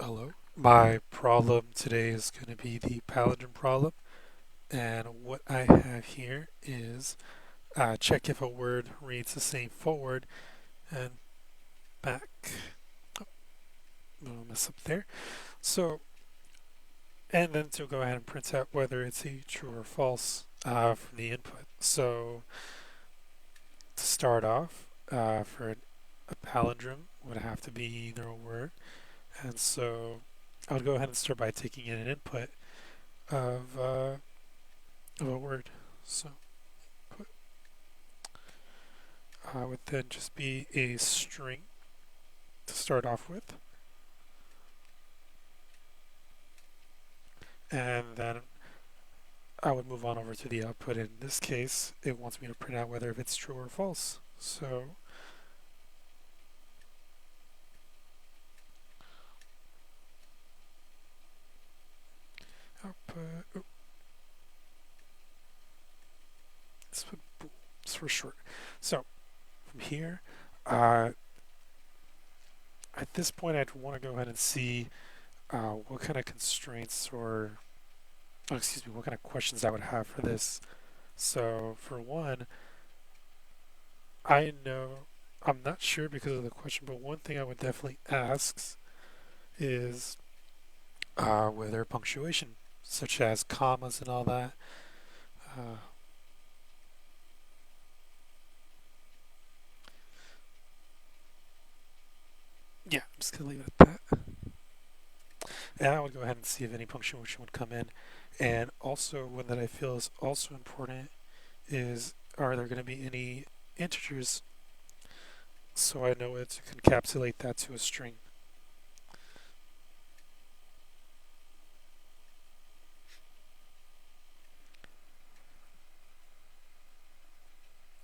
Hello. My problem today is going to be the palindrome problem, and what I have here is check if a word reads the same forward and back. Oh, little mess up there. So, and then to go ahead and print out whether it's a true or false from the input. So, to start off, for a palindrome would have to be either a word, and so I would go ahead and start by taking in an input of of a word. So put would then just be a string to start off with, and then I would move on over to the output. In this case, it wants me to print out whether if it's true or false. So output. Oh, let's put bool. It's for short. So from here, uh, at this point, I'd want to go ahead and see what kind of constraints or excuse me, what kind of questions I would have for this. So for one, I know I'm not sure because of the question, but one thing I would definitely ask is whether punctuation, such as commas and all that. Uh, yeah, I'm just gonna leave it at that. And I would go ahead and see if any punctuation would come in. And also, one that I feel is also important is are there going to be any integers so I know it to encapsulate that to a string.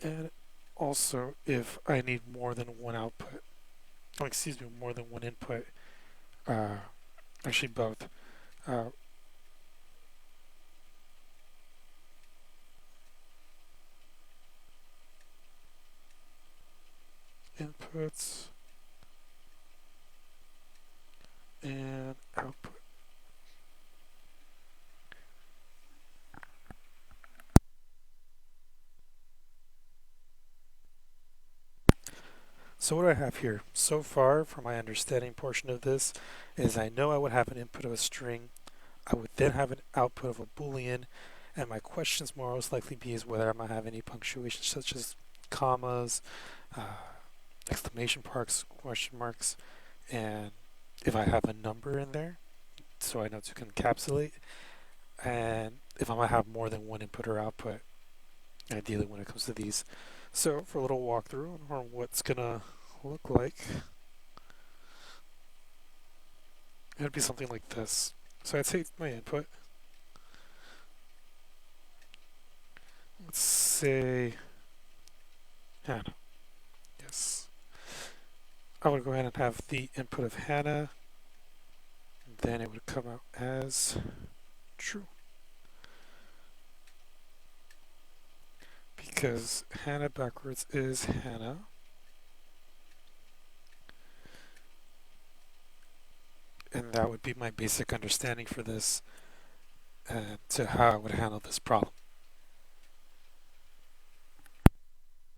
And also, if I need more than one output, oh, excuse me, more than one input, uh, actually both. Uh, Inputs and output. So what do I have here? So far, for my understanding portion of this, is I know I would have an input of a string. I would then have an output of a boolean, and my questions more most likely be is whether I might have any punctuation such as commas, uh, exclamation marks, question marks, and if I have a number in there, so I know to encapsulate, and if I might have more than one input or output, ideally when it comes to these. So for a little walkthrough on what's gonna look like, it'd be something like this. So I'd say my input, let's say Hannah. Yes. I would go ahead and have the input of Hannah, then it would come out as true. Because Hannah backwards is Hannah. And that would be my basic understanding for this and to how I would handle this problem.